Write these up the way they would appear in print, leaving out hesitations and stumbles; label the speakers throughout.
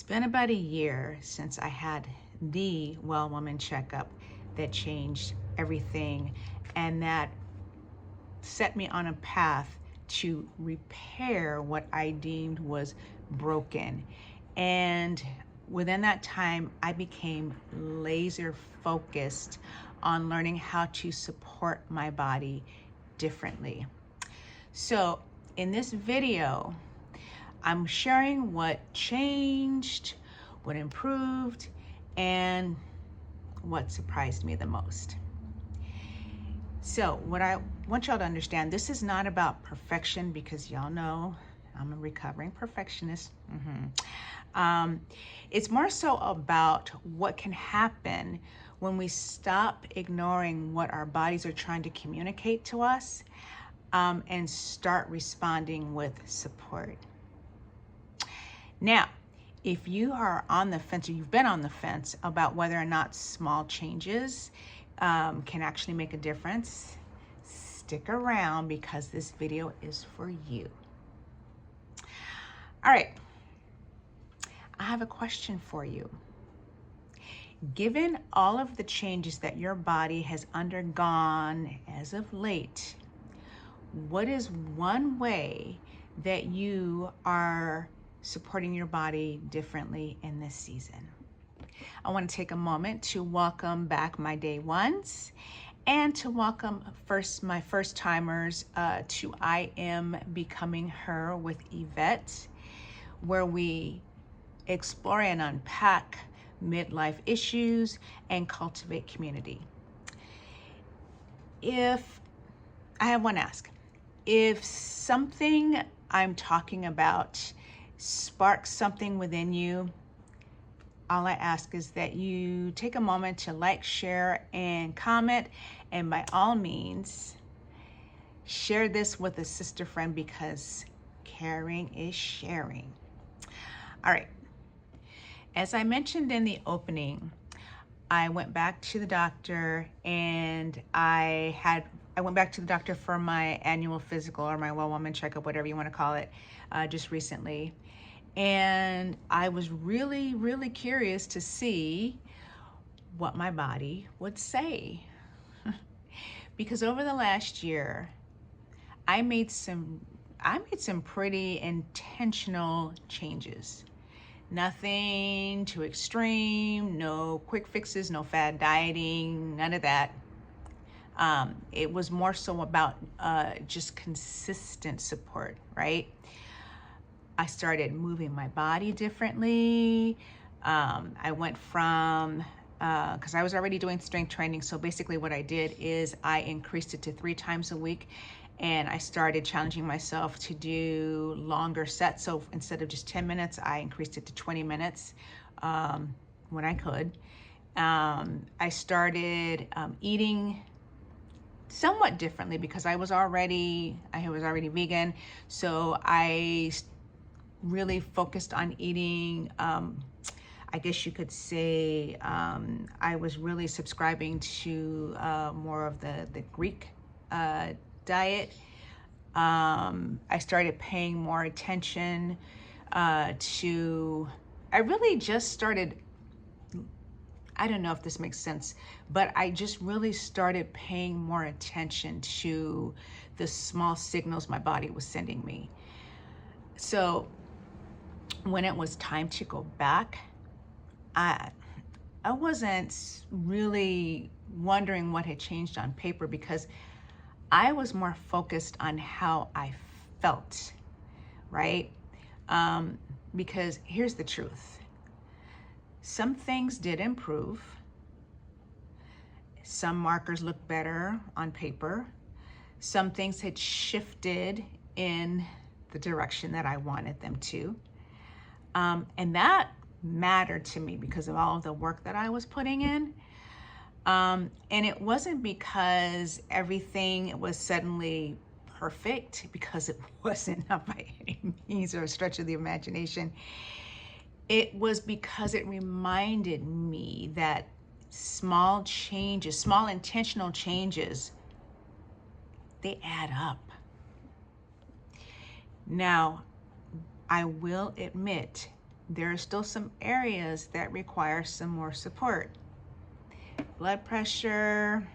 Speaker 1: been about a year since I had the Well Woman checkup that changed everything and that set me on a path to repair what I deemed was broken. And within that time, I became laser focused on learning how to support my body differently. So in this video, I'm sharing what changed, what improved, and what surprised me the most. So what I want y'all to understand, this is not about perfection, because y'all know I'm a recovering perfectionist. It's more so about what can happen when we stop ignoring what our bodies are trying to communicate to us, and start responding with support. Now, if you are on the fence, or you've been on the fence about whether or not small changes can actually make a difference, stick around, because this video is for you. All right, I have a question for you. Given all of the changes that your body has undergone as of late, what is one way that you are supporting your body differently in this season? I want to take a moment to welcome back my day ones and to welcome my first timers to I Am Becoming Her with Yvette, where we explore and unpack midlife issues and cultivate community. If I have one ask, if something I'm talking about sparks something within you, all I ask is that you take a moment to like, share, and comment. And by all means, share this with a sister friend, because caring is sharing. All right. As I mentioned in the opening, I went back to the doctor, and I went back to the doctor for my annual physical, or my Well Woman checkup, whatever you want to call it, just recently. And I was really, really curious to see what my body would say. Because over the last year, I made some pretty intentional changes. Nothing too extreme, no quick fixes, no fad dieting, none of that. It was more so about just consistent support, right? I started moving my body differently. I went from, because I was already doing strength training, so basically what I did is I increased it to 3 times a week, and I started challenging myself to do longer sets. So instead of just 10 minutes, I increased it to 20 minutes when I could. I started eating somewhat differently, because I was already vegan, so I really focused on eating, I guess you could say, I was really subscribing to more of the Greek diet. I started paying more attention to, I really just started, I don't know if this makes sense, but I just really started paying more attention to the small signals my body was sending me. So when it was time to go back, I wasn't really wondering what had changed on paper, because I was more focused on how I felt, right? Because here's the truth. Some things did improve. Some markers looked better on paper. Some things had shifted in the direction that I wanted them to. And that mattered to me because of all of the work that I was putting in. And it wasn't because everything was suddenly perfect, because it wasn't, not by any means or a stretch of the imagination. It was because it reminded me that small changes, small intentional changes, they add up. Now, I will admit there are still some areas that require some more support. Blood pressure,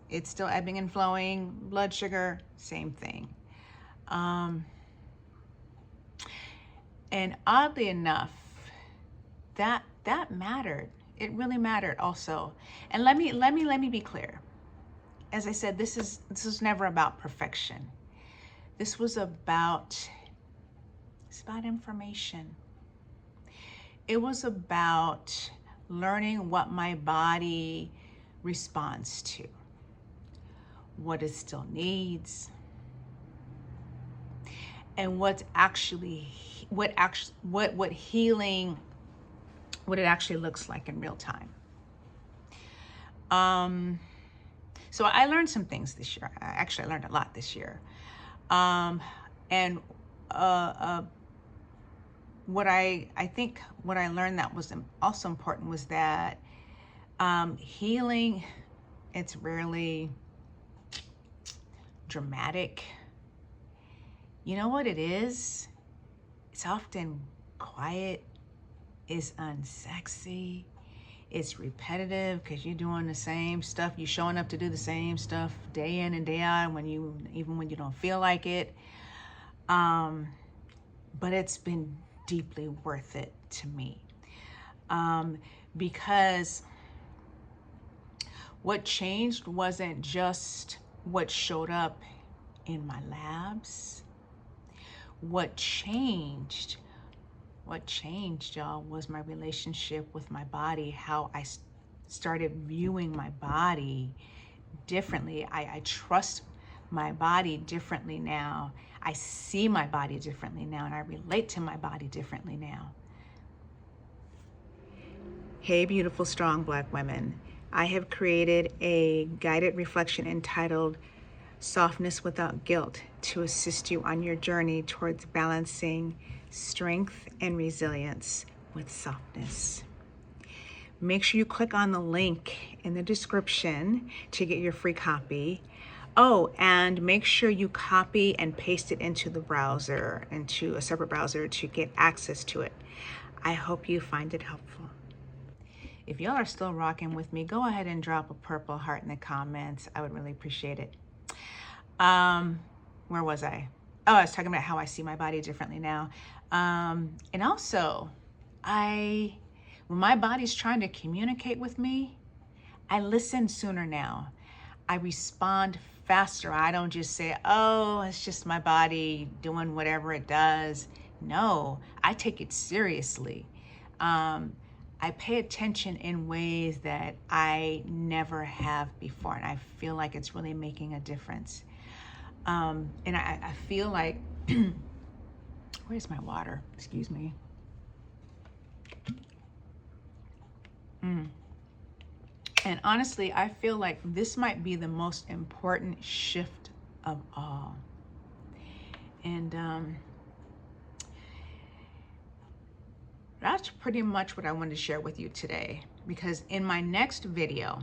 Speaker 1: it's still ebbing and flowing. Blood sugar, same thing. And oddly enough, that mattered. It really mattered also. And let me be clear. As I said, this is never about perfection. This was about, it's about information. It was about learning what my body responds to, what it still needs, and what healing, what it actually looks like in real time. So I learned some things this year. I learned a lot this year. And what I think what I learned that was also important was that healing, it's rarely dramatic. You know what it is? It's often quiet, it's unsexy, it's repetitive because you're doing the same stuff. You're showing up to do the same stuff day in and day out even when you don't feel like it. But it's been deeply worth it to me. Because what changed wasn't just what showed up in my labs. What changed, y'all, was my relationship with my body, how I started viewing my body differently. I trust my body differently now. I see my body differently now, and I relate to my body differently now. Hey, beautiful, strong Black women. I have created a guided reflection entitled Softness Without Guilt to assist you on your journey towards balancing strength and resilience with softness. Make sure you click on the link in the description to get your free copy. Oh, and make sure you copy and paste it into the browser, into a separate browser to get access to it. I hope you find it helpful. If y'all are still rocking with me, go ahead and drop a purple heart in the comments. I would really appreciate it. Where was I? Oh, I was talking about how I see my body differently now. And also, when my body's trying to communicate with me, I listen sooner now. I respond faster. I don't just say, oh, it's just my body doing whatever it does. No, I take it seriously. I pay attention in ways that I never have before, and I feel like it's really making a difference. And I feel like, where's my water? Excuse me. And honestly, I feel like this might be the most important shift of all. And that's pretty much what I wanted to share with you today, because in my next video,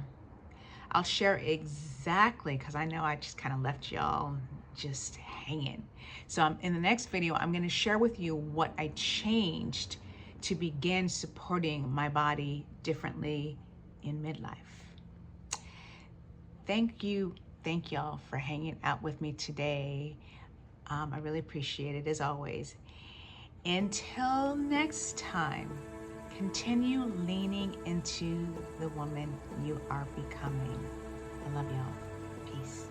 Speaker 1: I'll share exactly, because I know I just kind of left y'all just hanging. So in the next video, I'm going to share with you what I changed to begin supporting my body differently in midlife. Thank y'all for hanging out with me today. I really appreciate it, as always. Until next time, continue leaning into the woman you are becoming. I love y'all. Peace.